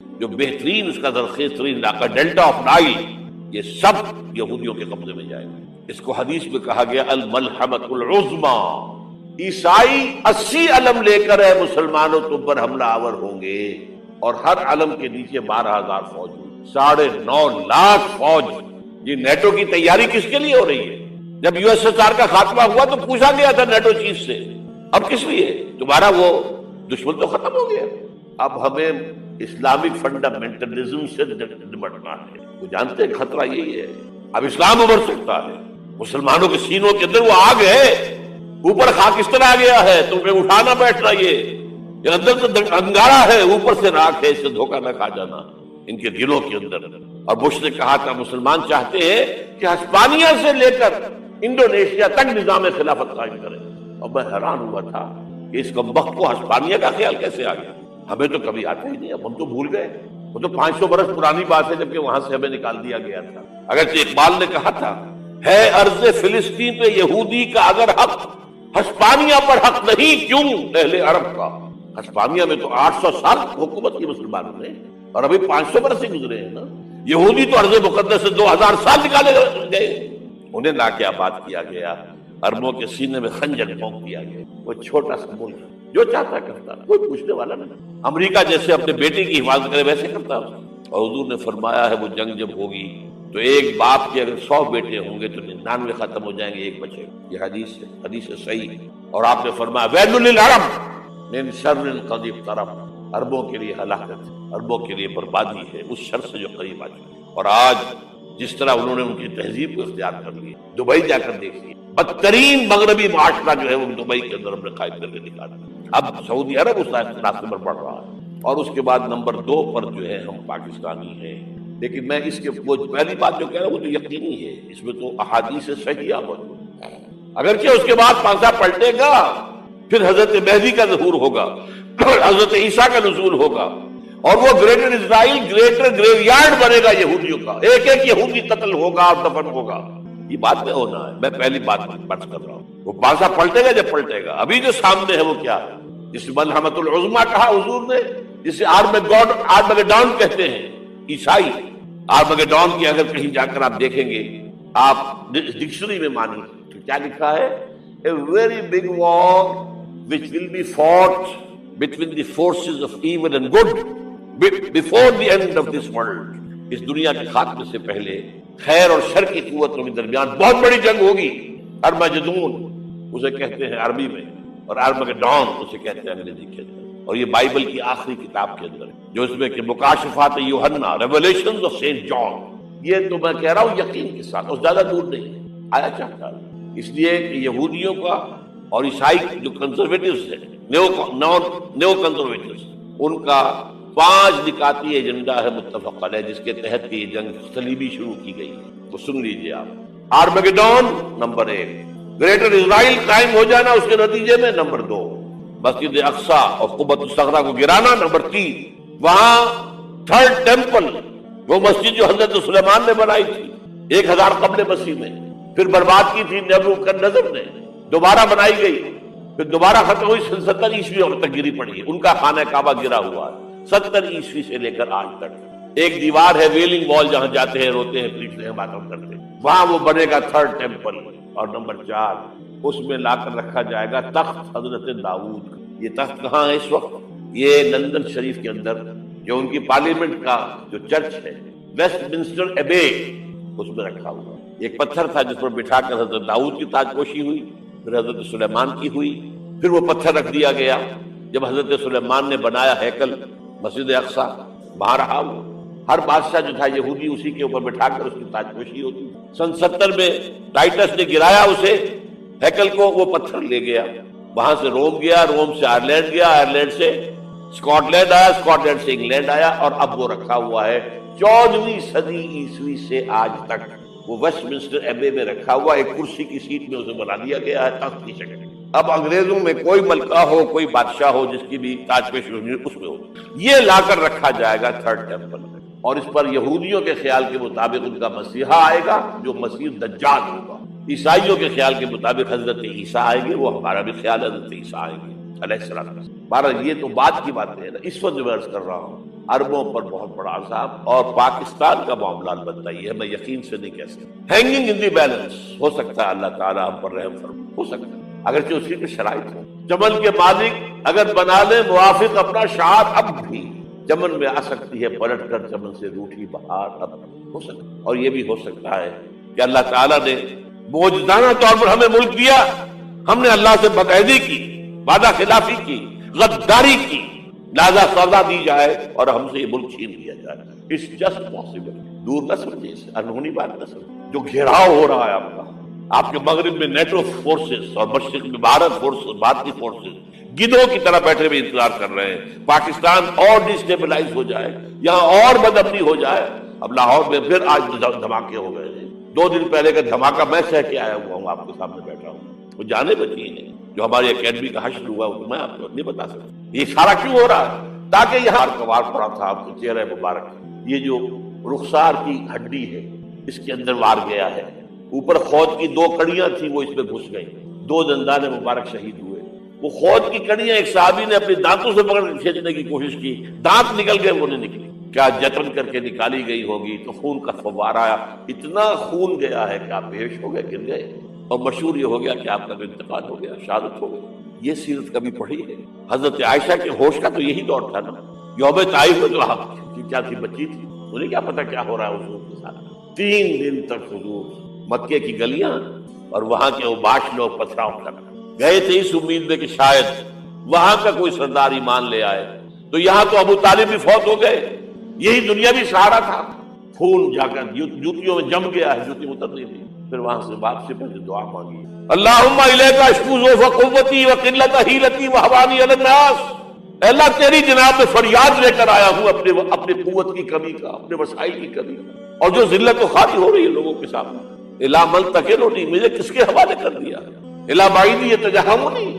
جو بہترین اس کا زرخیز ترین علاقہ ڈیلٹا آف نائل، یہ سب یہودیوں کے قبضے میں جائے گا۔ اس کو حدیث میں کہا گیا الملحمۃ العظمیٰ۔ عیسائی 80 علم لے کر ہے مسلمانوں تم پر حملہ آور ہوں گے، اور ہر علم کے نیچے 12,000 فوج، 9.5 لاکھ فوج۔ یہ نیٹو کی تیاری کس کے لیے ہو رہی ہے؟ جب یو ایس ایس آر کا خاتمہ ہوا تو پوچھا گیا تھا نیٹو چیف سے، اب کس لیے؟ تمہارا وہ دشمن تو ختم ہو گیا، اب ہمیں اسلامک فنڈامنٹلزم سے نمٹنا ہے۔ وہ جانتے ہیں خطرہ یہی ہے، اب اسلام ابھر سکتا ہے، مسلمانوں کے سینوں کے اندر وہ آگ ہے، اوپر خاکستر آ گیا ہے، تمہیں اٹھانا بیٹھنا، یہ اندر سے انگارہ ہے، اوپر سے راکھ ہے، اس سے دھوکہ نہ کھا جانا ان کے دلوں کے اندر۔ اور بش نے کہا تھا مسلمان چاہتے ہیں کہ ہسپانیہ سے لے کر انڈونیشیا تک نظام خلافت قائم کرے، اور میں حیران ہوا تھا کہ اس کمبخت کو ہسپانیہ کا خیال کیسے آ گیا؟ ہمیں تو کبھی آتا ہی نہیں، اب ہم تو بھول گئے، وہ تو 500 برس پرانی بات ہے جبکہ وہاں سے ہمیں نکال دیا گیا تھا۔ اگرچہ اقبال نے کہا تھا ہے ارض فلسطین پہ یہودی کا اگر حق، ہسپانیہ پر حق نہیں کیوں اہل عرب کا؟ ہسپانیہ میں تو 800 سال حکومت کی مسلمانوں نے، اور ابھی 500 برس سے گزرے ہیں نا۔ یہودی تو ارض مقدس سے 2000 سال نکالے گئے، انہیں لا کے آباد کیا گیا، عربوں کے سینے میں خنجر پھونک دیا گیا۔ وہ چھوٹا سا ملک جو چاہتا کرتا، کوئی پوچھنے والا نہیں۔ امریکہ جیسے اپنے بیٹے کی حفاظت کرے ویسے کرتا، اور حضور نے فرمایا ہے وہ جنگ جب ہوگی تو ایک باپ کے اگر 100 بیٹے ہوں گے تو 99 ختم ہو جائیں گے، ایک بچے گا۔ یہ حدیث ہے صحیح ہے۔ اور آپ نے فرمایا ویل للعرب من شر قد اقترب، عربوں کے لیے ہلاکت، عربوں کے لیے بربادی ہے اس شر سے جو قریب آ چکے۔ اور آج جس طرح انہوں نے ان کی تہذیب کو اختیار کر لیا، دبئی جا کر دیکھیے، بدترین مغربی معاشرہ جو ہے وہ دبئی کے اندر ہم نے قائم کر کے نکالا۔ اب سعودی عرب اس راستے پر بڑھ رہا ہے، اور اس کے بعد نمبر 2 پر جو ہے ہم پاکستانی ہیں۔ لیکن میں اس کے وہ پہلی بات جو کہہ رہا ہوں وہ تو یقینی ہے، اس میں تو احادیث صحیحہ موجود ہے۔ اگرچہ اس کے بعد پانسا پلٹے گا، پھر حضرت مہدی کا ظہور ہوگا، حضرت عیسیٰ کا نزول ہوگا، اور وہ گریٹر اسرائیل گریٹر گریو یارڈ بنے گا یہودیوں کا، ایک ایک یہودی قتل ہوگا اور دفن ہوگا۔ یہ بات میں ہونا ہے، میں پہلی بات بات کر رہا ہوں۔ وہ پانسا پلٹے گا جب پلٹے گا، ابھی جو سامنے ہے وہ کیا ہے؟ جس ملحمۃ العظمیٰ کہا حضور نے، جسے آرمگیڈون کہتے ہیں عیسائی۔ آرمگیڈون کی اگر کہیں جا کر آپ دیکھیں گے، آپ ڈکشنری میں مانی تو کیا لکھا ہے؟ A very big war which will be fought between the forces of evil and good before the end of this world۔ اس دنیا کے خاتمے سے پہلے خیر اور شر کی قوتوں کے درمیان بہت بڑی جنگ ہوگی۔ ارمجدون اسے کہتے ہیں عربی میں، اور ارمگیڈون اسے کہتے ہیں انگریزی کے اندر۔ اور یہ بائبل کی آخری کتاب کے اندر جو اس میں کہ مکاشفات یوحنا، ریولیشنز آف سینٹ جان، یہ تو میں کہہ رہا ہوں یقین کے ساتھ، اور زیادہ دور نہیں آیا چاہتا ہے۔ اس لیے کہ یہودیوں کا اور عیسائی جو کنزرویٹوز ہیں، نیو کنزرویٹوز، ان کا 5 نکاتی ایجنڈا ہے متفق علیہ، جس کے تحت یہ جنگ صلیبی شروع کی گئی ہے۔ تو سن لیجئے آپ، آرمگیڈون نمبر 1، گریٹر اسرائیل قائم ہو جانا اس کے نتیجے میں نمبر 2، مسجد اقصی اور قبۃ الصخرہ کو گرانا نمبر 3، وہاں 3rd ٹیمپل، وہ مسجد جو حضرت سلیمان نے بنائی تھی 1000 قبل مسیح میں، پھر برباد کی تھی نبوکدنضر نے، دوبارہ بنائی گئی، پھر دوبارہ ختم ہوئی 70 عیسوی اور تک گری پڑی ہے۔ ان کا خانہ کعبہ گرا ہوا ہے 70 عیسوی سے لے کر آج تک۔ ایک دیوار ہے ویلنگ وال، جہاں جاتے ہیں روتے ہیں پیٹتے ہیں ماتم کرتے ہیں، وہاں وہ بنے گا 3rd ٹیمپل۔ اور نمبر 4 اس میں لا کر رکھا جائے گا تخت حضرت داؤد کا۔ یہ تخت کہاں ہے اس وقت؟ یہ لندن شریف کے اندر جو ان کی پارلیمنٹ کا جو چرچ ہے، ویسٹ منسٹر ایبے، اس میں رکھا ہوا۔ ایک پتھر تھا جس پر بٹھا کر حضرت داؤد کی تاج پوشی ہوئی، پھر حضرت سلیمان کی ہوئی، پھر وہ پتھر رکھ دیا گیا جب حضرت سلیمان نے بنایا ہیکل مسجد اقصی، وہاں رہا وہ۔ ہر بادشاہ جو تھا یہودی اسی کے اوپر بٹھا کر اس کی تاج پوشی ہوتی۔ سن 70 میں ٹائٹس نے گرایا اسے ہیکل کو، وہ پتھر لے گیا، وہاں سے روم گیا، روم سے آئرلینڈ گیا، آئرلینڈ سے اسکاٹ لینڈ آیا، اسکاٹ لینڈ سے انگلینڈ آیا، اور اب وہ رکھا ہوا ہے 14ویں صدی عیسوی سے آج تک۔ وہ ویسٹ منسٹر ایبے میں رکھا ہوا، ایک کرسی کی سیٹ میں اسے بنا دیا گیا ہے تخت کی شکل۔ اب انگریزوں میں کوئی ملکہ ہو، کوئی بادشاہ ہو جس کی بھی تاج پوشی اس میں ہو، یہ لا کر رکھا جائے گا 3rd ٹیمپل میں۔ اور اس پر یہودیوں کے خیال کے مطابق ان کا مسیحا آئے گا جو مسیح دجال ہوگا، عیسائیوں کے خیال کے مطابق حضرت عیسیٰ آئیں گے، وہ ہمارا بھی خیال حضرت عیسیٰ آئیں گے علیہ السلام۔ بہرحال یہ تو بعد کی باتیں ہیں نا، اس وقت جو میں عرض کر رہا ہوں عربوں پر بہت بڑا عذاب، اور پاکستان کا معاملہ البتہ یہ ہے، میں یقین سے نہیں کہہ سکتا، ہینگنگ ان دی بیلنس، ہو سکتا ہے اللہ تعالیٰ ہم پر رحم فرمائے، ہو سکتا ہے اگرچہ اسی کی شرائط ہو۔ چمن کے مالک اگر بنا لے موافق اپنا شعار، اب بھی چمن میں آ سکتی ہے پلٹ کر چمن سے روٹھی بہار، اب ہو سکتا ہے۔ اور یہ بھی ہو سکتا ہے کہ اللہ تعالیٰ نے معجزانہ طور پر ہمیں ملک دیا، ہم نے اللہ سے بدعہدی کی، وعدہ خلافی کی، غداری کی، لہذا سزا دی جائے اور ہم سے یہ ملک چھین لیا جائے۔ اٹس جسٹ پاسبل، دور نہ سمجھے، اسے انہونی بات نہ سمجھے۔ جو گھیراؤ ہو رہا ہے آپ کے مغرب میں نیٹو فورسز اور مشرق میں بھارتی فورسز گدھوں کی طرح بیٹھے ہوئے انتظار کر رہے ہیں پاکستان اور ڈسٹیبلائز ہو جائے، یہاں اور بدامنی ہو جائے۔ اب لاہور میں پھر آج دھماکے ہو گئے ہیں، 2 دن پہلے کا دھماکہ میں سہ کے آیا ہوا ہوں، آپ کے سامنے بیٹھا ہوں، وہ جانے بچی ہیں۔ جو ہماری اکیڈمی کا حشر ہوا وہ میں آپ کو نہیں بتا سکتا۔ یہ سارا کیوں ہو رہا ہے؟ تاکہ یہاں وار پڑا تھا آپ کے چہرے مبارک، یہ جو رخسار کی ہڈی ہے اس کے اندر وار گیا ہے، اوپر خود کی 2 کڑیاں تھیں وہ اس میں گھس گئیں، 2 دندان مبارک شہید ہوئے۔ وہ خود کی کڑیاں ایک صحابی نے اپنے دانتوں سے پکڑ کے کھینچنے کی کوشش کی، دانت نکل گئے، وہ نہیں نکلی، کیا جتن کر کے نکالی گئی ہوگی تو خون کا فوارہ آیا، اتنا خون گیا ہے کہ آپ بے ہوش ہو گئے، گر گئے، اور مشہور یہ ہو گیا کہ آپ کا انتقال ہو گیا، شہادت ہو گئی۔ یہ سیرت کبھی پڑھی ہے؟ حضرت عائشہ کے ہوش کا تو یہی دور تھا نا، یوم طائف میں جو آپ کیا تھی، بچی تھی، انہیں کیا پتا کیا ہو رہا ہے حضور کے ساتھ۔ 3 دن تک حضور مکے کی گلیاں اور وہاں کے اوباش لوگ پتھراؤ کر گئے تھے اس امید میں کہ شاید وہاں کا کوئی سردار ایمان لے آئے، تو یہاں تو ابو طالب بھی فوت ہو گئے، یہی دنیا بھی سہارا تھا، خون جا کر جوتیوں میں جم گیا ہے، جوتی اتر نہیں تھی۔ پھر وہاں سے واپسی پہلے دعا مانگی، اللہم الیک اشکو ضعف قوتی وقلت حیلتی وہوانی علی الناس، اے اللہ تیری جناب میں فریاد لے کر آیا ہوں اپنے قوت کی کمی کا، اپنے وسائل کی کمی کا، اور جو ذلت و خواری ہو رہی ہے لوگوں کے سامنے، الا من تکلنی، مجھے کس کے حوالے کر دیا، الا بعیدی یتجہمنی،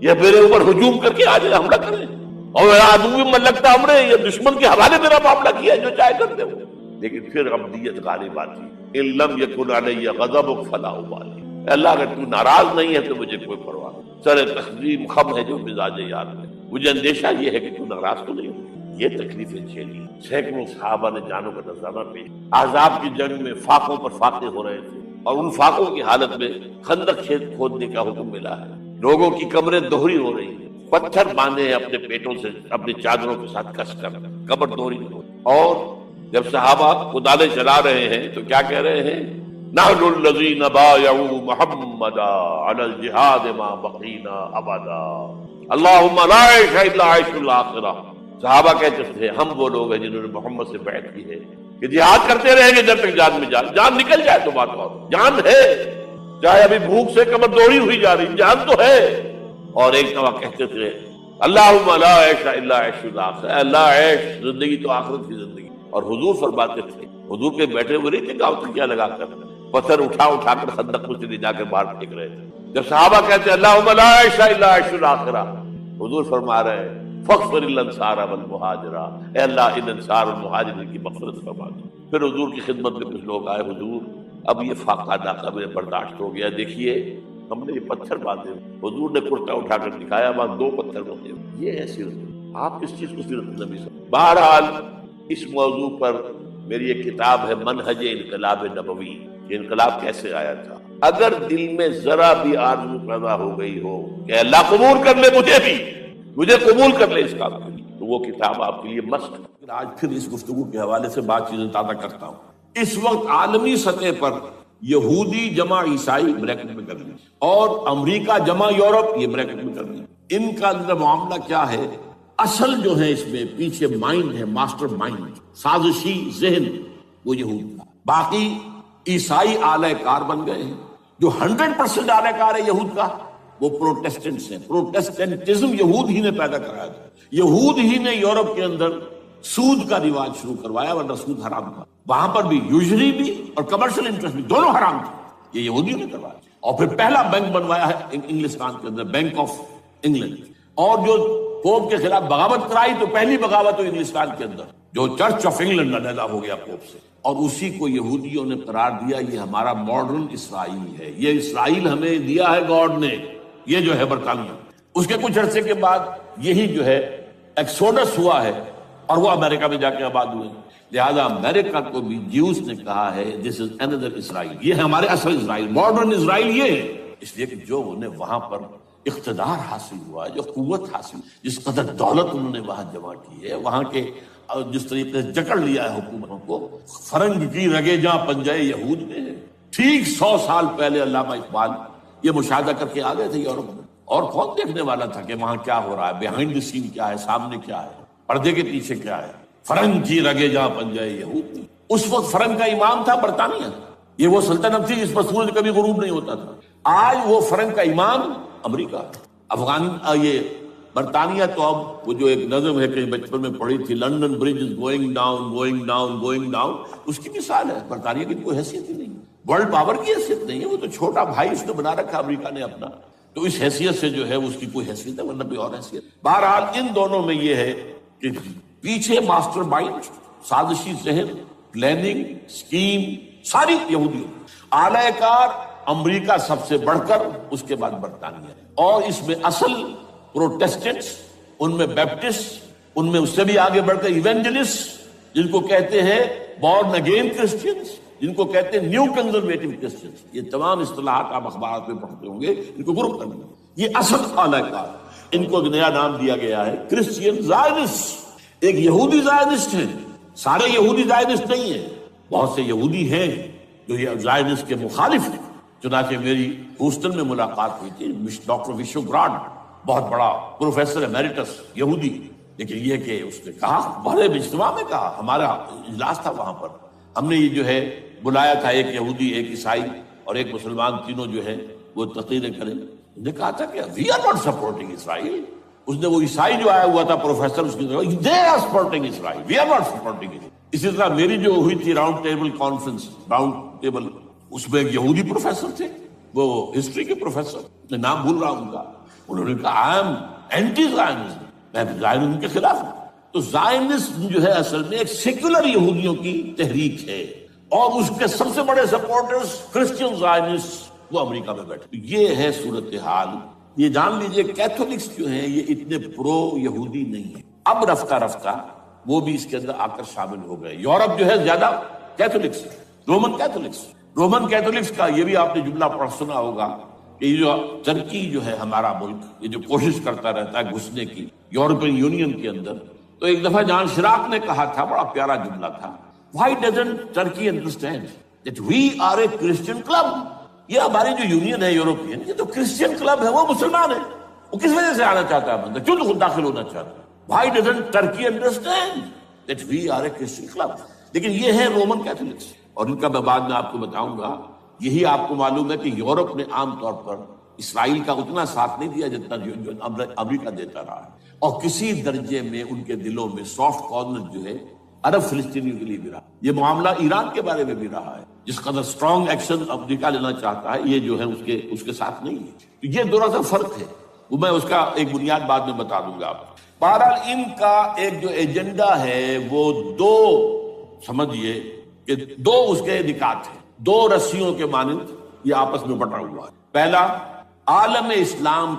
یہ میرے اوپر ہجوم کر کے آ جائے، حملہ کرے، اور عدو من لگتا امرے، یہ دشمن کے حوالے میرا معاملہ کیا جو چاہے کر دے وہ۔ لیکن پھر عبدیت غالب آتی، ان لم یکن علی غضبک فلا ابالی، اللہ اگر تو ناراض نہیں ہے تو مجھے کوئی پرواہ نہیں، سر تسلیم خم ہے جو مزاج یار میں، مجھے اندیشہ یہ ہے کہ تو ناراض تو نہیں ہو۔ یہ تکلیفیں جھیلی، سینکڑوں صحابہ نے جانوں کا نذرانہ پیش، احزاب کی جنگ میں فاقوں پر فاقے ہو رہے تھے، اور ان فاقوں کی حالت میں خندق کھودنے کا حکم ملا ہے، لوگوں کی کمریں دوہری ہو رہی ہیں، پتھر باندھے ہیں اپنے پیٹوں سے اپنی چادروں کے ساتھ کس کر، قبر دوہری ہو، اور جب صحابہ کدالیں چلا رہے ہیں تو کیا کہہ رہے ہیں، نحن الذین بایعوا محمدا علی الجہاد ما بقینا ابدا، اللہم لا عیش الا عیش الاخرہ۔ صحابہ کہتے تھے ہم وہ لوگ ہیں جنہوں نے محمد سے بیعت کی ہے کہ جہاد کرتے رہیں گے جب تک جان میں جان نکل جائے تو بات اور، جان ہے، چاہے ابھی بھوک سے کمر دوڑی ہوئی جا رہی، جان تو ہے۔ اور ایک دفعہ کہتے تھے اللہم لا عیش الا عیش الاخرہ، اے اللہ عیش زندگی تو آخرت کی زندگی۔ اور حضور فرماتے تھے، حضور کے بیٹھے ہوئے نہیں تھے گاؤں تکیہ لگا کر، پتھر اٹھا کر خندق میں سے لے جا کے باہر پھینک رہے تھے۔ جب صحابہ کہتے اللہم لا عیش الا عیش الاخرہ، حضور فرما رہے ہیں فاغفر للانصار والمہاجرہ، اے اللہ ان انصار اور مہاجرین کی مغفرت فرما دے۔ پھر حضور کی خدمت میں کچھ لوگ آئے، حضور اب یہ فاقہ ناقابل برداشت ہو گیا، دیکھیے ہم نے یہ پتھر باندھے، حضور نے کرتا اٹھا کر دکھایا، وہاں 2 پتھر باندھے، یہ ہے سیرت۔ آپ کس چیز کو سیرت نبی سے؟ بہرحال اس موضوع پر میری ایک کتاب ہے منہج انقلاب نبوی، کہ انقلاب کیسے آیا تھا۔ اگر دل میں ذرا بھی آرزو پیدا ہو گئی ہو کہ اللہ قبول کر لے مجھے قبول کر لے اس کام کے لیے، تو وہ کتاب آپ کے لیے مست ہے۔ آج پھر اس گفتگو کے حوالے سے بات چیزیں تازہ کرتا ہوں۔ اس وقت عالمی سطح پر یہودی جمع عیسائی بریکٹ میں کر لی، اور امریکہ جمع یورپ یہ بریکٹ میں کر لی، ان کا اندر معاملہ کیا ہے؟ اصل جو ہے اس میں پیچھے مائنڈ ہے، ماسٹر مائنڈ، سازشی ذہن، وہ یہود کا۔ باقی عیسائی آلہ کار بن گئے ہیں، جو 100% آلہ کار ہے یہود کا، وہ پروٹیسٹنٹس ہیں۔ پروٹیسٹنٹزم یہود ہی نے پیدا کرایا تھا، یہود ہی نے یورپ کے اندر سود کا رواج شروع کروایا، ورنہ سود حرام تھا، وہاں پر بھی یوزری بھی اور کمرشل انٹرسٹ بھی دونوں حرام تھے، یہ یہودیوں نے کروایا۔ اور پھر پہلا بینک بنوایا ہے انگلستان کے اندر، بینک آف انگلینڈ، اور جو پوپ کے خلاف بغاوت کرائی تو پہلی بغاوت ہوئی انگلستان کے اندر، جو چرچ آف انگلینڈ علیحدہ ہو گیا پوپ سے، اور اسی کو یہودیوں نے قرار دیا یہ ہمارا ماڈرن اسرائیل ہے، یہ اسرائیل ہمیں دیا ہے گاڈ نے، یہ جو ہے برطانیہ۔ اس کے کچھ عرصے کے بعد یہی جو ہے ایکسوڈس ہوا ہے، اور وہ امریکہ میں جا کے آباد ہوئے. لہذا امریکہ کو بھی جیوز نے کہا ہے دس از اندر اسرائیل، یہ ہے ہمارے اصل اسرائیل، ماڈرن اسرائیل یہ ہے. اس لیے کہ جو انہیں وہاں پر اقتدار حاصل ہوا، جو قوت حاصل، جس قدر دولت انہوں نے وہاں جمع کی ہے، وہاں کے جس طریقے سے جکڑ لیا ہے حکومتوں کو، فرنگ کی رگے جہاں پنجائے یہود میں ہے. ٹھیک 100 سال پہلے علامہ اقبال یہ مشاہدہ کر کے آ گئے تھے یورپ میں، اور کون دیکھنے والا تھا کہ وہاں کیا ہو رہا ہے، بیہائنڈ دی سین کیا ہے، سامنے کیا ہے، پردے کے پیچھے کیا ہے. فرنگ کی رگے جہاں پنجائے یہود میں. اس وقت فرنگ کا امام تھا برطانیہ، یہ وہ سلطنت تھی جس پر سورج کبھی غروب نہیں ہوتا تھا. آج وہ فرنگ کا امام امریکہ. یہ برطانیہ تو اب وہ جو ایک نظم ہے کہ بچپن میں پڑھی تھی، London Bridge is going down going down going down, اس کی مثال ہے. برطانیہ کی کوئی حیثیت ہی نہیں، ورلڈ پاور کی حیثیت نہیں ہے، وہ تو چھوٹا بھائی اس نے بنا رکھا امریکہ نے اپنا. تو اس حیثیت سے جو ہے اس کی کوئی حیثیت ہے، ورنہ کوئی اور حیثیت. بہرحال ان دونوں میں یہ ہے کہ پیچھے ماسٹر مائنڈ، سازشی ذہن، پلاننگ، اسکیم ساری یہودیوں. اعلی کار امریکہ سب سے بڑھ کر، اس کے بعد برطانیہ. اور اس میں اصل پروٹیسٹنٹس، ان میں بیپٹسٹ، ان میں اس سے بھی آگے بڑھ کر ایونجلسٹ، جن کو کہتے ہیں بورن اگین کرسچنز، جن کو کہتے ہیں نیو کنزرویٹو کرسچنز. یہ تمام اصطلاحات آپ اخبارات میں پڑھتے ہوں گے، ان کو گروپ کرنا. یہ اصل اعلی کار. ان کو ایک نیا نام دیا گیا ہے کرسچین زائنسٹ. ایک یہودی زائنسٹ ہیں، سارے یہودی زائنسٹ نہیں ہیں، بہت سے یہودی ہیں جو یہ زائنسٹ کے مخالف ہیں. چنانچہ میری ہیوسٹن میں ملاقات ہوئی تھی ڈاکٹر وشو گراڈ، بہت بڑا پروفیسر ایمیریٹس یہودی. لیکن یہ کہ اس نے کہا، بڑے اجتماع میں کہا، ہمارا اجلاس تھا وہاں پر، ہم نے یہ جو ہے بلایا تھا ایک یہودی، ایک عیسائی اور ایک مسلمان، تینوں جو ہے وہ تقریریں کریں. نے کہا تھا کہ وی آر ناٹ سپورٹنگ اسرائیل. اس نے وہ عیسائی جو آیا ہوا تھا پروفیسر، اس کی they are supporting Israel, we are not supporting Israel. اسی طرح میری جو ہوئی تھی round table conference, round table, اس میں ایک یہودی پروفیسر تھے، وہ ہسٹری کے پروفیسر، میں نام بھول رہا ہوں ان کا. انہوں نے کہا آئی ایم اینٹی زائنزم، میں زائنزم کے خلاف ہوں. تو زائنسم جو ہے اصل میں ایک سیکولر یہودیوں کی تحریک ہے، اور اس کے سب سے بڑے سپورٹرز کرسچین زائنسٹ وہ امریکہ میں بیٹھے. یہ ہے صورتحال. یہ جان لیجئے کیتھولکس جو ہیں یہ اتنے پرو یہودی نہیں ہیں. اب رفتہ رفتہ وہ بھی اس کے اندر آ کر شامل ہو گئے. یورپ جو ہے زیادہ Catholics, Roman Catholics. Roman Catholics کا یہ بھی آپ نے جملہ پڑھ سنا ہوگا کہ یہ جو ترکی جو ہے ہمارا ملک، یہ جو کوشش کرتا رہتا ہے گھسنے کی یورپین یونین کے اندر. تو ایک دفعہ جان شراک نے کہا تھا، بڑا پیارا جملہ تھا، Why doesn't Turkey understand that we are a Christian club؟ یہ ہماری جو یونین ہے یورپین، یہ تو کرسچین کلب ہے، وہ مسلمان ہے، وہ کس وجہ سے آنا چاہتا ہے بندہ، کیوں خود داخل ہونا چاہتا ہے؟ Why doesn't Turkey understand that we are a Christian club؟ لیکن یہ ہے رومن کیتھولکس، اور ان کا میں بعد میں آپ کو بتاؤں گا. یہی آپ کو معلوم ہے کہ یورپ نے عام طور پر اسرائیل کا اتنا ساتھ نہیں دیا جتنا جو امریکہ دیتا رہا ہے، اور کسی درجے میں ان کے دلوں میں سافٹ کارنر جو ہے عرب فلسطینیوں کے لیے بھی رہا. یہ معاملہ ایران کے بارے میں بھی رہا ہے، جس قدر اسٹرانگ ایکشن امریکہ لینا چاہتا ہے، یہ جو ہے اس کے ساتھ نہیں ہے. تو یہ دونوں کا فرق ہے، وہ میں اس کا ایک بنیاد بعد میں بتا دوں گا آپ. بہرحال ان کا ایک جو ایجنڈا ہے وہ دو، سمجھیے کہ دو اس کے نکات ہیں، دو رسیوں کے مانند یہ آپس میں بٹا ہوا ہے. پہلا، عالم اسلام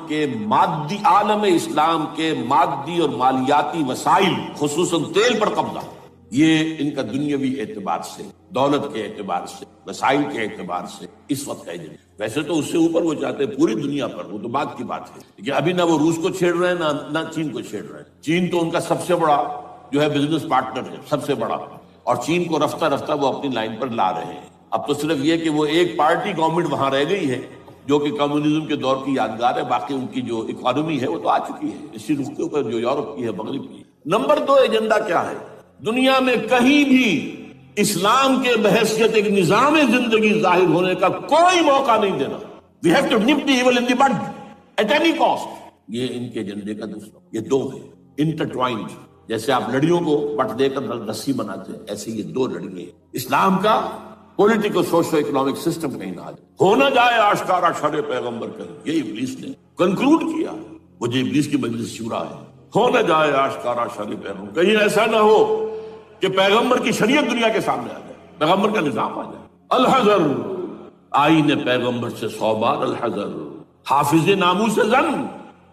کے مادی اور مالیاتی وسائل، خصوصاً تیل پر قبضہ. یہ ان کا دنیاوی اعتبار سے، دولت کے اعتبار سے، وسائل کے اعتبار سے اس وقت کا ایجنڈا. ویسے تو اس سے اوپر وہ چاہتے ہیں پوری دنیا پر، وہ تو بات کی بات ہے، لیکن ابھی نہ وہ روس کو چھیڑ رہے ہیں نہ چین کو چھیڑ رہے ہیں. چین تو ان کا سب سے بڑا جو ہے بزنس پارٹنر ہے، سب سے بڑا، اور چین کو رفتہ رفتہ وہ اپنی لائن پر لا رہے ہیں. اب تو صرف یہ کہ وہ ایک پارٹی گورنمنٹ وہاں رہ گئی ہے جو کہ کمیونزم کے دور کی یادگار ہے، باقی ان کی جو اکانومی ہے وہ تو آ چکی ہے اسی رخ کے اوپر جو یورپ کی ہے، مغرب کی. نمبر 2 ایجنڈا کیا ہے؟ دنیا میں کہیں بھی اسلام کے بحیثیت ایک نظام زندگی ظاہر ہونے کا کوئی موقع نہیں دینا. We have to nip the evil in the bud at any cost. یہ ان کے ایجنڈے کا دوسرا. یہ دو ہے انٹرٹوائنڈ. جیسے آپ لڑیوں کو بٹ دے کر رسی بناتے ہیں، ایسے یہ دو لڑیاں. اسلام کا پولیٹیکل سوشو اکنامک سسٹم کہیں نہ ہو نہ جائے آشکارا شر پیغمبر کرے. یہ ابلیس نے کنکلوڈ کیا، وہ جو ابلیس کی مجلس شورا ہے، ہو نہ جائے آشکارا شر پیغمبر. کہیں ایسا نہ ہو کہ پیغمبر کی شریعت دنیا کے سامنے آ جائے، پیغمبر کا نظام آ جائے. الحذر، آئین پیغمبر سے 100 بار الحذر. حافظ ناموس زن،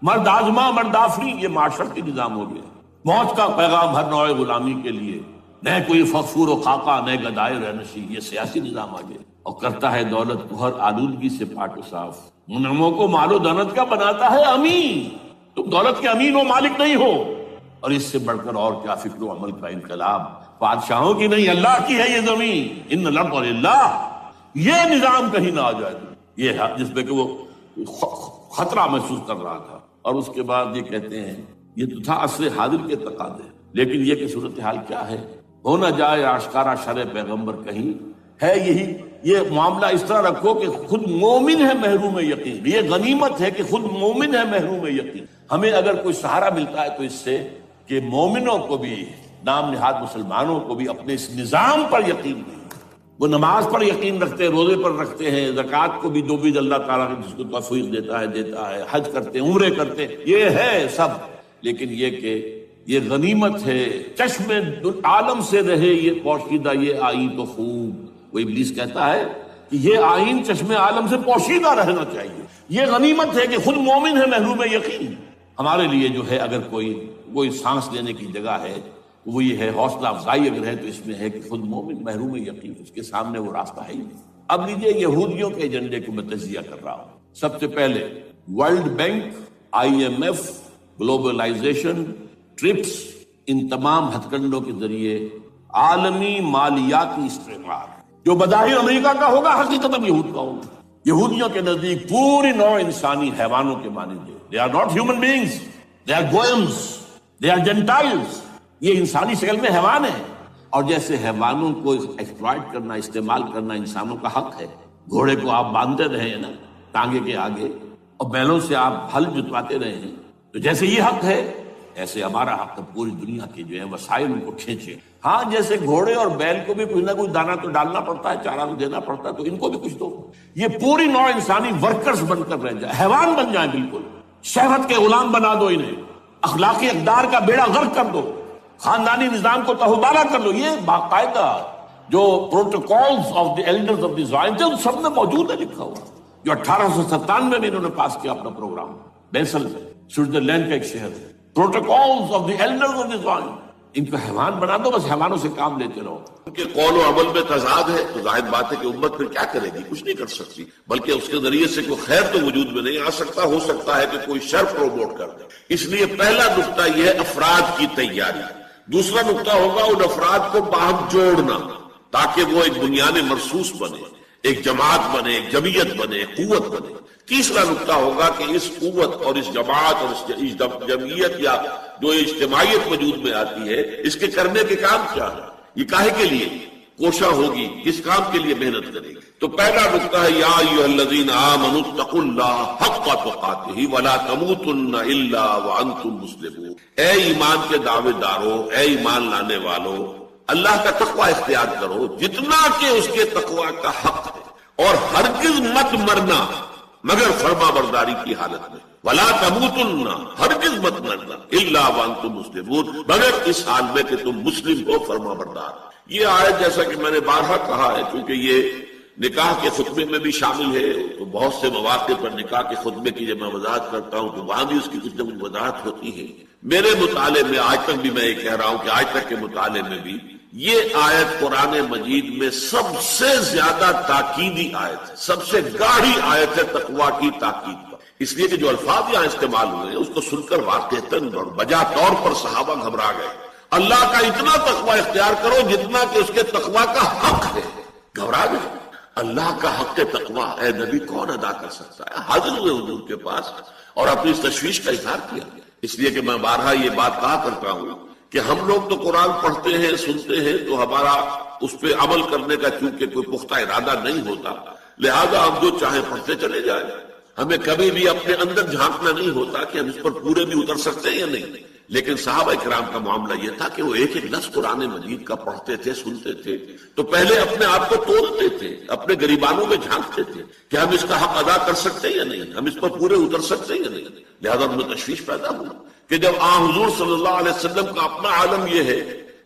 مرد آزما مرد آفری، یہ معاشرتی نظام ہو گیا. موت کا پیغام ہر نوع غلامی کے لیے، نہ کوئی فخور و خاکہ نہ گدائے رہنشی، یہ سیاسی نظام آگے، اور کرتا ہے دولت کو ہر آلودگی سے پاک و صاف، منعموں کو مال و دولت کا بناتا ہے امین، تم دولت کے امین و مالک نہیں ہو، اور اس سے بڑھ کر اور کیا فکر و عمل کا انقلاب، بادشاہوں کی نہیں اللہ کی ہے یہ زمین، ان الارض للہ، یہ نظام کہیں نہ آ جائے، یہ ہے جس پہ کہ وہ خطرہ محسوس کر رہا تھا۔ اور اس کے بعد یہ کہتے ہیں یہ تو تھا عصر حاضر کے تقاضے، لیکن یہ کہ صورتحال کیا ہے، ہو نہ جائے آشکارا شرع پیغمبر کہیں، ہے یہی، یہ معاملہ اس طرح رکھو کہ خود مومن ہے محروم یقین، یہ غنیمت ہے کہ خود مومن ہے محروم یقین۔ ہمیں اگر کوئی سہارا ملتا ہے تو اس سے کہ مومنوں کو بھی، نام نہاد مسلمانوں کو بھی اپنے اس نظام پر یقین نہیں، وہ نماز پر یقین رکھتے ہیں، روزے پر رکھتے ہیں، زکوٰۃ کو بھی جو بھی اللہ تعالیٰ جس کو توفیق دیتا ہے، حج کرتے ہیں، عمرے کرتے ہیں، یہ ہے سب، لیکن یہ کہ یہ غنیمت ہے، چشم عالم سے رہے یہ پوشیدہ یہ آئین تو خوب، وہ ابلیس کہتا ہے کہ یہ آئین چشم عالم سے پوشیدہ رہنا چاہیے، یہ غنیمت ہے کہ خود مومن ہے محروم یقین۔ ہمارے لیے جو ہے اگر کوئی سانس لینے کی جگہ ہے وہ یہ ہے، حوصلہ افزائی اگر ہے تو اس میں ہے کہ خود مومن محروم یقین، اس کے سامنے وہ راستہ ہے ہی نہیں۔ اب لیجیے یہودیوں کے ایجنڈے کو میں تجزیہ کر رہا ہوں۔ سب سے پہلے world bank, IMF، globalisation, TRIPS, ان تمام ہتھ کنڈوں کے ذریعے عالمی مالیاتی استعمار جو بظاہر امریکہ کا ہوگا حقیقت یہود کا ہوگا۔ یہودیوں کے نزدیک پوری نوع انسانی حیوانوں کے مانند ہے، they are not human beings, they are goyams, they are gentiles، یہ انسانی شکل میں حیوان ہے، اور جیسے حیوانوں کو ایکسپلائٹ کرنا، استعمال کرنا انسانوں کا حق ہے، گھوڑے کو آپ باندھتے رہے ہیں نا ٹانگے کے آگے، اور بیلوں سے آپ ہل جتواتے رہے ہیں، تو جیسے یہ حق ہے ایسے ہمارا حق ہے پوری دنیا کے جو ہے وسائل ان کو کھینچے۔ ہاں جیسے گھوڑے اور بیل کو بھی کچھ نہ کچھ دانا تو ڈالنا پڑتا ہے، چارہ تو دینا پڑتا ہے، تو ان کو بھی کچھ دو، یہ پوری نوع انسانی ورکرز بن کر رہ جائے، حیوان بن جائیں، بالکل شہوت کے غلام بنا دو انہیں، اخلاقی اقدار کا بیڑا غرق کر دو، خاندانی نظام کو تہوبالا کر لو۔ یہ باقاعدہ جو protocols of the elders of the Zion تھے ان سب میں موجود ہے لکھا ہوا، جو 1897 میں انہوں نے پاس کیا اپنا پروگرام، بیسل سوئٹزرلینڈ کا ایک شہر ہے، protocols of the elders of the Zion. ان کو حیوان بنا دو، بس حیوانوں سے کام لیتے رہو۔ ان کے قول و عمل میں تضاد ہے تو ظاہر بات ہے کہ امت پھر کیا کرے گی، کچھ نہیں کر سکتی، بلکہ اس کے ذریعے سے کوئی خیر تو وجود میں نہیں آ سکتا، ہو سکتا ہے کہ کوئی شر پروموٹ کر دے۔ اس لیے پہلا نقطہ یہ ہے افراد کی تیاری، دوسرا نقطہ ہوگا ان افراد کو باہم جوڑنا تاکہ وہ ایک بنیان مرصوص بنے، ایک جماعت بنے، ایک جمعیت بنے، ایک قوت بنے۔ تیسرا نقطہ ہوگا کہ اس قوت اور اس جماعت اور اس جمعیت یا جو اجتماعیت وجود میں آتی ہے، اس کے کرنے کے کام کیا ہے، یہ کاہے کے لیے کوشاں ہوگی، کس کام کے لیے محنت کرے گی۔ تو پہلا نقطہ ہے یا ایھا الذین آمنوا اتقوا اللہ حق تقاتہ ولا تموتن الا وانتم مسلمون، اے ایمان کے دعوے دارو، اے ایمان لانے والو، اللہ کا تقوی اختیار کرو جتنا کہ اس کے تقوی کا حق ہے، اور ہرگز مت مرنا مگر فرما برداری کی حالت میں، ولا تموتن، ہرگز مت مرنا، الا وانتم مسلمون، مگر اس حال میں کہ تم مسلم ہو، فرما بردار۔ یہ آیت جیسا کہ میں نے بارہا کہا ہے، کیونکہ یہ نکاح کے خطبے میں بھی شامل ہے، تو بہت سے مواقع پر نکاح کے خطبے کی جب میں وضاحت کرتا ہوں تو وہاں بھی اس کی کچھ نہ کچھ وضاحت ہوتی ہے۔ میرے مطالعے میں آج تک بھی میں یہ کہہ رہا ہوں کہ آج تک کے مطالعے میں بھی یہ آیت قرآن مجید میں سب سے زیادہ تاکیدی آیت ہے، سب سے گاڑھی آیت ہے تقویٰ کی تاکید پر، اس لیے کہ جو الفاظ یہاں استعمال ہوئے ہیں اس کو سن کر واقعتاً اور بجا طور پر صحابہ گھبرا گئے۔ اللہ کا اتنا تقویٰ اختیار کرو جتنا کہ اس کے تقویٰ کا حق ہے، گھبرا گئے۔ اللہ کا حق تقویٰ اے نبی کون ادا کر سکتا ہے؟ حاضر ہوئے حضور کے پاس اور اپنی اس تشویش کا اظہار کیا۔ اس لیے کہ میں بارہا یہ بات کہا کرتا ہوں کہ ہم لوگ تو قرآن پڑھتے ہیں، سنتے ہیں، تو ہمارا اس پہ عمل کرنے کا چونکہ کوئی پختہ ارادہ نہیں ہوتا، لہذا ہم جو چاہیں پڑھتے چلے جائیں، ہمیں کبھی بھی اپنے اندر جھانکنا نہیں ہوتا کہ ہم اس پر پورے بھی اتر سکتے ہیں یا نہیں۔ لیکن صحابہ کرام کا معاملہ یہ تھا کہ وہ ایک ایک لفظ قرآن مجید کا پڑھتے تھے، سنتے تھے، تو پہلے اپنے آپ کو تولتے تھے، اپنے گریبانوں میں جھانکتے تھے کہ ہم اس کا حق ادا کر سکتے ہیں یا نہیں، ہم اس پر پورے اتر سکتے ہیں یا نہیں۔ لہذا ان میں تشویش پیدا ہوا کہ جب حضور صلی اللہ علیہ وسلم کا اپنا عالم یہ ہے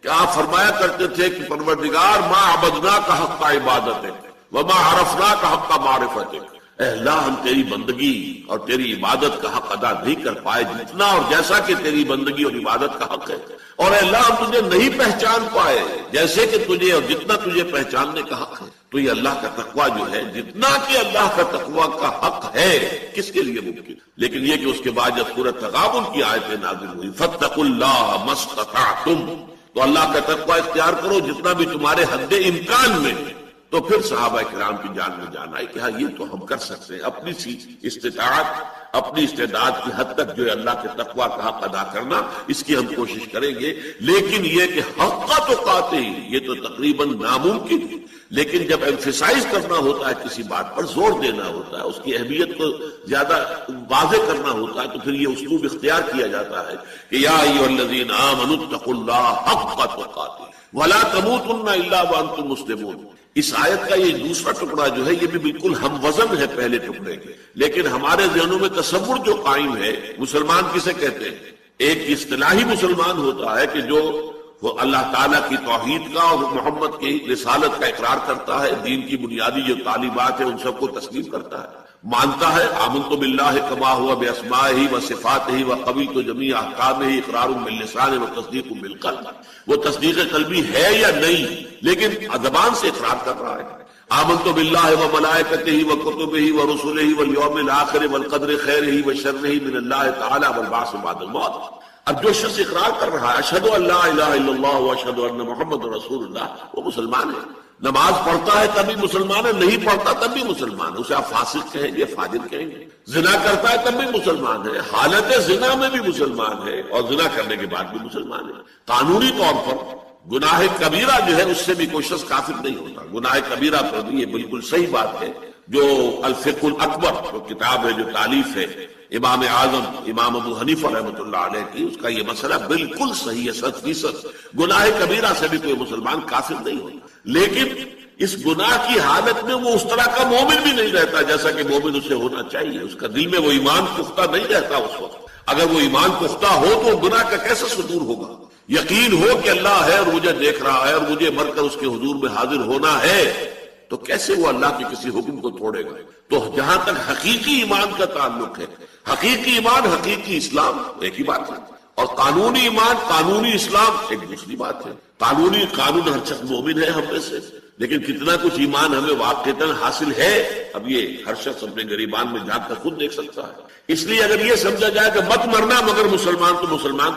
کہ آپ فرمایا کرتے تھے کہ پروردگار ما عبدنا کا حق کا عبادت ہے وما عرفنا کا حق کا معرفت ہے، اے اللہ ہم تیری بندگی اور تیری عبادت کا حق ادا نہیں کر پائے جتنا اور جیسا کہ تیری بندگی اور عبادت کا حق ہے، اور اے اللہ ہم تجھے نہیں پہچان پائے جیسے کہ تجھے اور جتنا تجھے پہچاننے کا حق ہے. تو یہ اللہ کا تقویٰ جو ہے جتنا کہ اللہ کا تقویٰ کا حق ہے کس کے لیے ممکن. لیکن یہ کہ اس کے بعد جب سورۃ تغابن کی آیتیں نازل ہوئی فاتقوا اللہ ما استطعتم، تو اللہ کا تقویٰ اختیار کرو جتنا بھی تمہارے حد امکان میں. تو پھر صحابہ کرام کی جان میں جان آئی کہ ہاں یہ تو ہم کر سکتے ہیں، اپنی سی استطاعت اپنی استعداد کی حد تک جو ہے اللہ کے تقویٰ کا حق ادا کرنا اس کی ہم کوشش کریں گے. لیکن یہ کہ حق کا تو قاطع یہ تو تقریباً ناممکن ہے. لیکن جب ایمفیسائز کرنا ہوتا ہے کسی بات پر زور دینا ہوتا ہے، اس کی اہمیت کو زیادہ واضح کرنا ہوتا ہے، تو پھر یہ اسلوب اختیار کیا جاتا ہے کہ یا ایھا الذین آمنوا اتقوا اللہ حق تقاته ولا تموتن الا وانتم مسلمون. اس آیت کا یہ دوسرا ٹکڑا جو ہے یہ بھی بالکل ہم وزن ہے پہلے ٹکڑے کے. لیکن ہمارے ذہنوں میں تصور جو قائم ہے مسلمان کسے کہتے ہیں؟ ایک اصطلاحی مسلمان ہوتا ہے کہ جو وہ اللہ تعالیٰ کی توحید کا اور محمد کی رسالت کا اقرار کرتا ہے، دین کی بنیادی جو تعلیمات ہیں ان سب کو تسلیم کرتا ہے، مانتا ہے. آمنت باللہ کما ہوا باسمائہ و صفاتہ و قبلت جمیع احکامہ اقرار باللسان و تصدیق بالقلب. وہ تصدیق قلبی ہے یا نہیں لیکن زبان سے اقرار کر رہا ہے. آمنت باللہ و ملائکتہ و کتبہ و رسلہ والیوم الآخر والقدر خیرہ و شرہ من اللہ تعالی والبعث بعد الموت. اب جو شخص اقرار کر رہا ہے اشہد ان لا الہ الا اللہ و اشہد ان محمد رسول اللہ، وہ مسلمان ہے. نماز پڑھتا ہے تب بھی مسلمان ہے، نہیں پڑھتا تب بھی مسلمان ہے. اسے آپ فاسق کہیں گے، فاجر کہیں گے. زنا کرتا ہے تب بھی مسلمان ہے، حالت زنا میں بھی مسلمان ہے اور زنا کرنے کے بعد بھی مسلمان ہے. قانونی طور پر گناہ کبیرہ جو ہے اس سے بھی کوئی شخص کافر نہیں ہوتا. گناہ کبیرہ پر بھی یہ بالکل صحیح بات ہے. جو الفقہ الاکبر جو کتاب ہے جو تالیف ہے امام اعظم امام ابو حنیفہ رحمۃ اللہ علیہ کی، اس کا یہ مسئلہ بالکل صحیح ہے 100%. گناہ کبیرہ سے بھی کوئی مسلمان کافر نہیں ہوتا. لیکن اس گناہ کی حالت میں وہ اس طرح کا مومن بھی نہیں رہتا جیسا کہ مومن اسے ہونا چاہیے. اس کا دل میں وہ ایمان پختہ نہیں رہتا اس وقت. اگر وہ ایمان پختہ ہو تو گناہ کا کیسے صدور ہوگا؟ یقین ہو کہ اللہ ہے اور مجھے دیکھ رہا ہے اور مجھے مر کر اس کے حضور میں حاضر ہونا ہے، تو کیسے وہ اللہ کے کسی حکم کو توڑے گا؟ تو جہاں تک حقیقی ایمان کا تعلق ہے، حقیقی ایمان حقیقی اسلام ایک ہی بات ہے، اور قانونی ایمان قانونی اسلام ایک دوسری بات ہے. قانون ہر شخص مومن ہے ہم میں سے، لیکن کتنا کچھ ایمان ہمیں واقعتاً حاصل ہے اب یہ ہر شخص اپنے گریبان میں جان کر خود دیکھ سکتا ہے. اس لیے اگر یہ سمجھا جائے کہ مت مرنا مگر مسلمان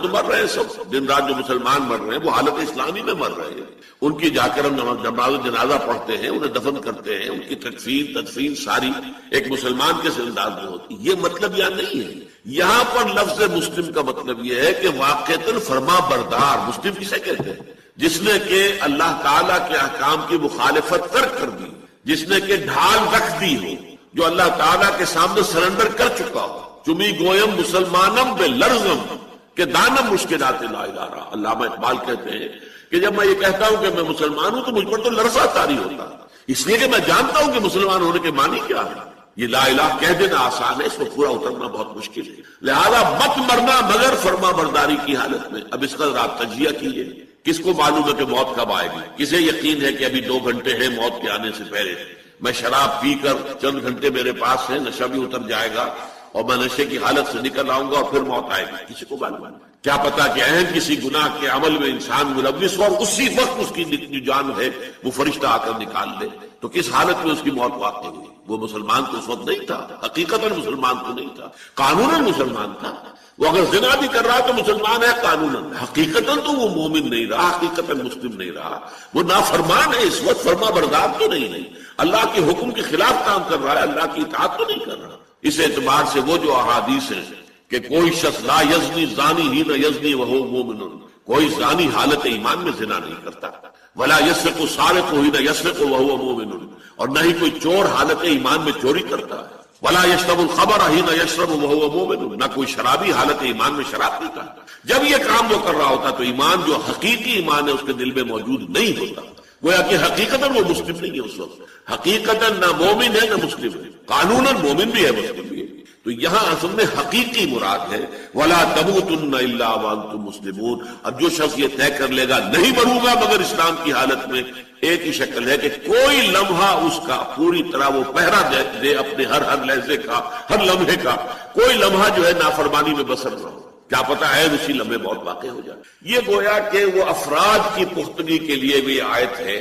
تو مر رہے ہیں سب، دن رات جو مسلمان مر رہے ہیں وہ حالت اسلامی میں مر رہے ہیں. ان کی جا کر ہم نماز جنازہ پڑھتے ہیں، انہیں دفن کرتے ہیں، ان کی تدفین ساری ایک مسلمان کے انداز میں ہوتی. یہ مطلب یہاں نہیں ہے. یہاں پر لفظ مسلم کا مطلب یہ ہے کہ واقعتاً فرما بردار. مسلم کسے کہتے ہیں؟ جس نے کہ اللہ تعالیٰ کے احکام کی مخالفت ترک کر دی، جس نے کہ ڈھال رکھ دی ہو، جو اللہ تعالیٰ کے سامنے سرنڈر کر چکا ہو. چمی گویم مسلمانم بے لرزم کہ دانم مشکلات لا الہ. علامہ اقبال کہتے ہیں کہ جب میں یہ کہتا ہوں کہ میں مسلمان ہوں تو مجھ پر تو لرزہ طاری ہوتا ہے، اس لیے کہ میں جانتا ہوں کہ مسلمان ہونے کے معنی کیا ہے. یہ لا الہ کہہ دینا آسان ہے، اس کو پورا اترنا بہت مشکل ہے. لہذا مت مرنا مگر فرما برداری کی حالت میں. اب اس کا آپ تجزیہ کیجیے. کس کو معلوم ہے کہ موت کب آئے گی؟ کسے یقین ہے کہ ابھی 2 گھنٹے ہیں موت کے آنے سے پہلے؟ میں شراب پی کر چند گھنٹے میرے پاس ہے، نشہ بھی اتر جائے گا اور میں نشے کی حالت سے نکل آؤں گا اور پھر موت آئے گی. کسی کو معلوم ہے؟ کیا پتا کہ اہم کسی گناہ کے عمل میں انسان ملوث ہو اور اسی وقت اس کی جو جان ہے وہ فرشتہ آ کر نکال لے، تو کس حالت میں اس کی موت واقع ہوئی؟ وہ مسلمان تو اس وقت نہیں تھا، حقیقتاً مسلمان تو نہیں تھا، قانوناً مسلمان تھا. وہ اگر زنا بھی کر رہا تو مسلمان ہے قانوناً، حقیقتاً تو وہ مومن نہیں رہا، حقیقتاً مسلم نہیں رہا. وہ نافرمان ہے اس وقت، فرما بردار تو نہیں. اللہ کے حکم کے خلاف کام کر رہا ہے، اللہ کی اطاعت تو نہیں کر رہا. اس اعتبار سے وہ جو احادیث ہیں کہ کوئی شخص لا یزنی زانی ہی نہ یزنی وہو مومن، کوئی زانی حالت ایمان میں زنا نہیں کرتا. ولا یسرق سارق ہی نہ یسرق وہو مومن، اور نہ ہی کوئی چور حالت ایمان میں چوری کرتا ہے. ولا یشرب الخمر ہی نہ یشرب وہو مومن، نہ کوئی شرابی حالت ایمان میں شراب پیتا. جب یہ کام وہ کر رہا ہوتا تو ایمان جو حقیقی ایمان ہے اس کے دل میں موجود نہیں ہوتا. گویا کہ حقیقتاً وہ مسلم نہیں ہے اس وقت، حقیقتاً نہ مومن ہے نہ مسلم ہے، قانوناً مومن بھی ہے مسلم بھی ہے. تو یہاں اصل میں حقیقی مراد ہے وَلَا تَمُوتُنَّ إِلَّا وَأَنْتُمْ مُسْلِمُونَ. اب جو شخص یہ طے کر لے گا نہیں مروں گا مگر اسلام کی حالت میں، ایک ہی شکل ہے کہ کوئی لمحہ اس کا پوری طرح وہ پہرا دے اپنے ہر لحظے کا، ہر لمحے کا، کوئی لمحہ جو ہے نافرمانی میں بسر نہ ہو. کیا پتہ ہے اسی لمحے بہت واقع ہو جائے. یہ گویا کہ وہ افراد کی پختگی کے لیے بھی آیت ہے.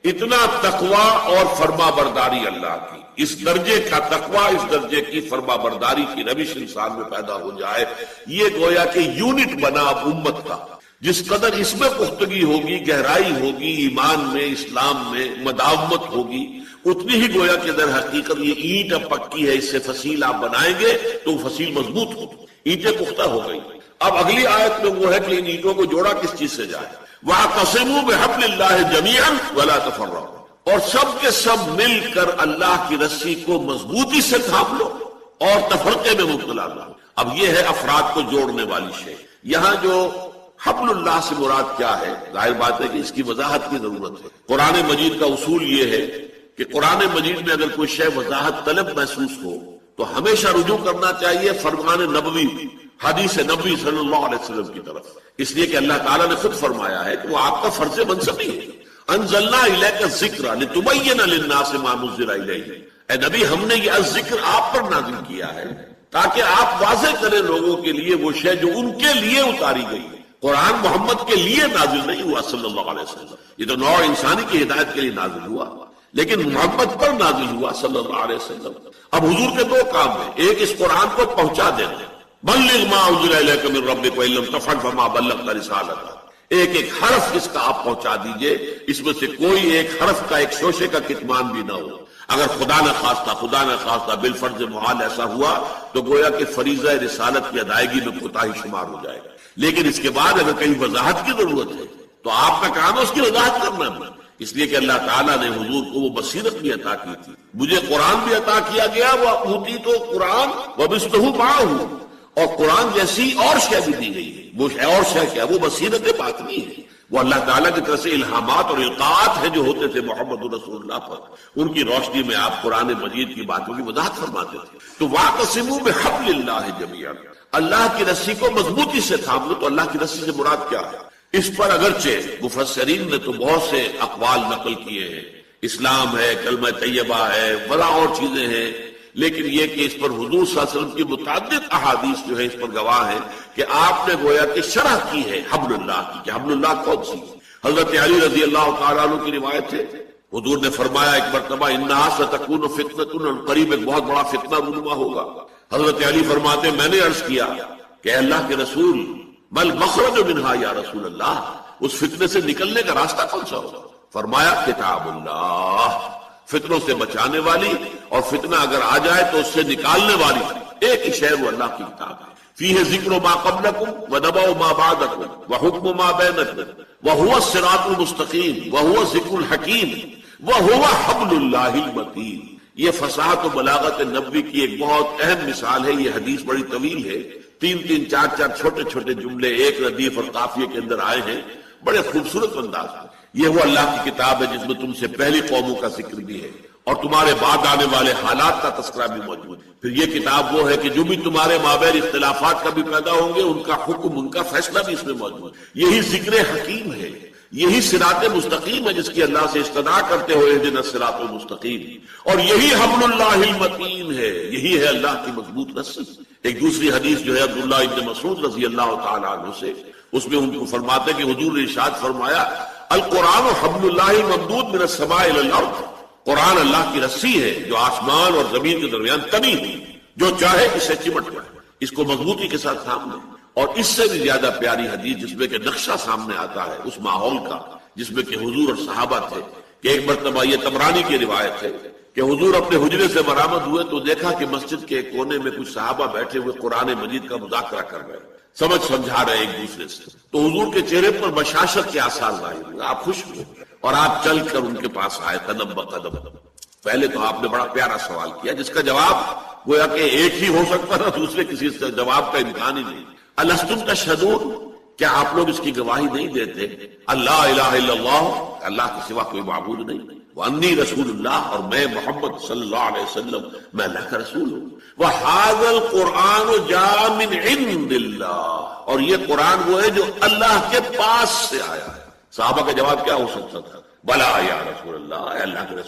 اتنا تقوی اور فرما برداری اللہ کی، اس درجے کا تقوی، اس درجے کی فرما برداری کی روش انسان میں پیدا ہو جائے، یہ گویا کہ یونٹ بنا اب امت کا. جس قدر اس میں پختگی ہوگی، گہرائی ہوگی، ایمان میں، اسلام میں مداومت ہوگی، اتنی ہی گویا کہ در حقیقت یہ اینٹ اب پکی ہے، اس سے فصیل آپ بنائیں گے تو وہ فصیل مضبوط ہوگی، اینٹیں پختہ ہو گئی. اب اگلی آیت میں وہ ہے کہ ان اینٹوں کو جوڑا کس چیز سے جائے. وَاعْتَصِمُوا بِحَبْلِ اللَّهِ جَمِيعًا وَلَا تَفَرَّقُوا، اور سب کے سب مل کر اللہ کی رسی کو مضبوطی سے تھام لو اور تفرقے میں مبتلا نہ ہو. اب یہ ہے افراد کو جوڑنے والی شے. یہاں جو حبل اللہ سے مراد کیا ہے، ظاہر بات ہے کہ اس کی وضاحت کی ضرورت ہے. قرآن مجید کا اصول یہ ہے کہ قرآن مجید میں اگر کوئی شے وضاحت طلب محسوس ہو تو ہمیشہ رجوع کرنا چاہیے فرمان نبوی، حدیث نبوی صلی اللہ علیہ وسلم کی طرف، اس لیے کہ اللہ تعالیٰ نے خود فرمایا ہے کہ وہ آپ کا فرض منصبی ہے. انزلنا الیک الذکر لتبین للناس ما نزل الیہم، اے نبی ہم نے یہ ذکر آپ پر نازل کیا ہے تاکہ آپ واضح کریں لوگوں کے لیے وہ شے جو ان کے لیے اتاری گئی ہے. قرآن محمد کے لیے نازل نہیں ہوا صلی اللہ علیہ وسلم، یہ تو نوع انسانی کی ہدایت کے لیے نازل ہوا، لیکن محمد پر نازل ہوا صلی اللہ علیہ وسلم. اب حضور کے دو کام ہیں، ایک اس قرآن کو پہنچا دینا، بلغ ما انزل الیک من ربک وان لم تفعل فما بلغت رسالتہ، ایک ایک حرف اس کا آپ پہنچا دیجئے، اس میں سے کوئی ایک حرف کا، ایک شوشے کا کتمان بھی نہ ہو. اگر خدا نہ خواستہ بالفرض محال ایسا ہوا تو گویا کہ فریضہ رسالت کی ادائیگی میں کوتاہی شمار ہو جائے گا. لیکن اس کے بعد اگر کہیں وضاحت کی ضرورت ہے تو آپ کا کام ہے اس کی وضاحت کرنا بھی، اس لیے کہ اللہ تعالیٰ نے حضور کو وہ بصیرت بھی عطا کی تھی. مجھے قرآن بھی عطا کیا گیا، وہ اوتی تو قرآن ومثلہ معہ، اور قرآن جیسی اور شے بھی دی گئی ہے. وہ اور شے کیا؟ وہ بصیرت باطنی ہے، وہ اللہ تعالیٰ کی طرف سے الہامات اور القاءات ہیں جو ہوتے تھے محمد رسول اللہ پر، ان کی روشنی میں آپ قرآن مجید کی باتوں کی وضاحت فرماتے تھے. تو واعتصموا بحبل اللہ جمیعا، اللہ کی رسی کو مضبوطی سے تھام لو. تو اللہ کی رسی سے مراد کیا ہے؟ اس پر اگرچہ مفسرین نے تو بہت سے اقوال نقل کیے ہیں، اسلام ہے، کلمہ طیبہ ہے، بڑا اور چیزیں ہیں، لیکن یہ کہ اس پر حضور صلی اللہ علیہ وسلم کی متعدد احادیث جو ہے اس پر گواہ ہیں کہ آپ نے گویا کہ شرح کی ہے حبل اللہ کی، کہ حبل اللہ کون سی. حضرت علی رضی اللہ تعالیٰ عنہ کی روایت ہے، حضور نے فرمایا ایک مرتبہ انہا ستکون فتنۃ، قریب ایک بہت بڑا فتنہ رونما ہوگا. حضرت علی فرماتے میں نے عرض کیا کہ اللہ کے رسول بل مخرج منہا یا رسول اللہ، اس فتنے سے نکلنے کا راستہ کون سا ہوگا؟ فرمایا کتاب اللہ، فتنوں سے بچانے والی، اور فتنہ اگر آ جائے تو اس سے نکالنے والی ایک ہی شے، وہ اللہ کی کتاب ہے. فیہ ذکر ما قبلکم ونبأ ما بعدکم وحکم ما بینکم وہو الصراط المستقیم وہو الذکر الحکیم وہو حبل اللہ المتین. یہ فصاحت و بلاغت نبوی کی ایک بہت اہم مثال ہے. یہ حدیث بڑی طویل ہے، 3 4 چھوٹے چھوٹے جملے ایک ردیف اور قافیے کے اندر آئے ہیں، بڑے خوبصورت انداز میں. یہ وہ اللہ کی کتاب ہے جس میں تم سے پہلی قوموں کا ذکر بھی ہے اور تمہارے بعد آنے والے حالات کا تذکرہ بھی موجود ہے. پھر یہ کتاب وہ ہے کہ جو بھی تمہارے مابین اختلافات کا بھی پیدا ہوں گے، ان کا حکم، ان کا فیصلہ بھی اس میں موجود ہے. یہی ذکر حکیم ہے، یہی صراط مستقیم ہے جس کی اللہ سے استدعا کرتے ہوئے اہدنا الصراط المستقیم، اور یہی حبل اللہ المتین ہے، یہی ہے اللہ کی مضبوط رسی. ایک دوسری حدیث جو ہے عبداللہ ابن مسعود رضی اللہ تعالیٰ عنہ سے، اس میں ان کو فرماتے کہ حضور نے ارشاد فرمایا القرآن حبل اللہ ممدود من السماء الى الارض، قرآن اللہ کی رسی ہے جو آسمان اور زمین کے درمیان تنی ہوئی، جو چاہے اسے چمٹ جائے، اس کو مضبوطی کے ساتھ تھام لے. اور اس سے بھی زیادہ پیاری حدیث جس میں کہ نقشہ سامنے آتا ہے اس ماحول کا، جس میں کہ حضور اور صحابہ تھے، کہ ایک مرتبہ یہ طبرانی کی روایت ہے کہ حضور اپنے حجرے سے برآمد ہوئے تو دیکھا کہ مسجد کے ایک کونے میں کچھ صحابہ بیٹھے ہوئے قرآن مجید کا مذاکرہ کر رہے ہیں، سمجھا رہے ایک دوسرے سے. تو حضور کے چہرے پر بشاشت کے آثار ظاہر ہوئے، آپ خوش ہوئے اور آپ چل کر ان کے پاس آئے قدم بقدم. پہلے تو آپ نے بڑا پیارا سوال کیا جس کا جواب گویا کہ ایک ہی ہو سکتا تھا، دوسرے کسی سے جواب کا امکان ہی نہیں. الستم تشہدون، کیا آپ لوگ اس کی گواہی نہیں دیتے اللہ الہ الا اللہ، اللہ کے سوا کوئی معبود نہیں، وانی رسول اللہ، اور میں محمد صلی اللہ علیہ وسلم میں اللہ کا رسول ہوں، وہذا القرآن جاء من عند اللہ، اور یہ قرآن وہ ہے جو اللہ کے پاس سے آیا ہے. صحابہ کا جواب کیا ہو سکتا تھا؟ بلا یا رسول اللہ، اے اللہ کے رسول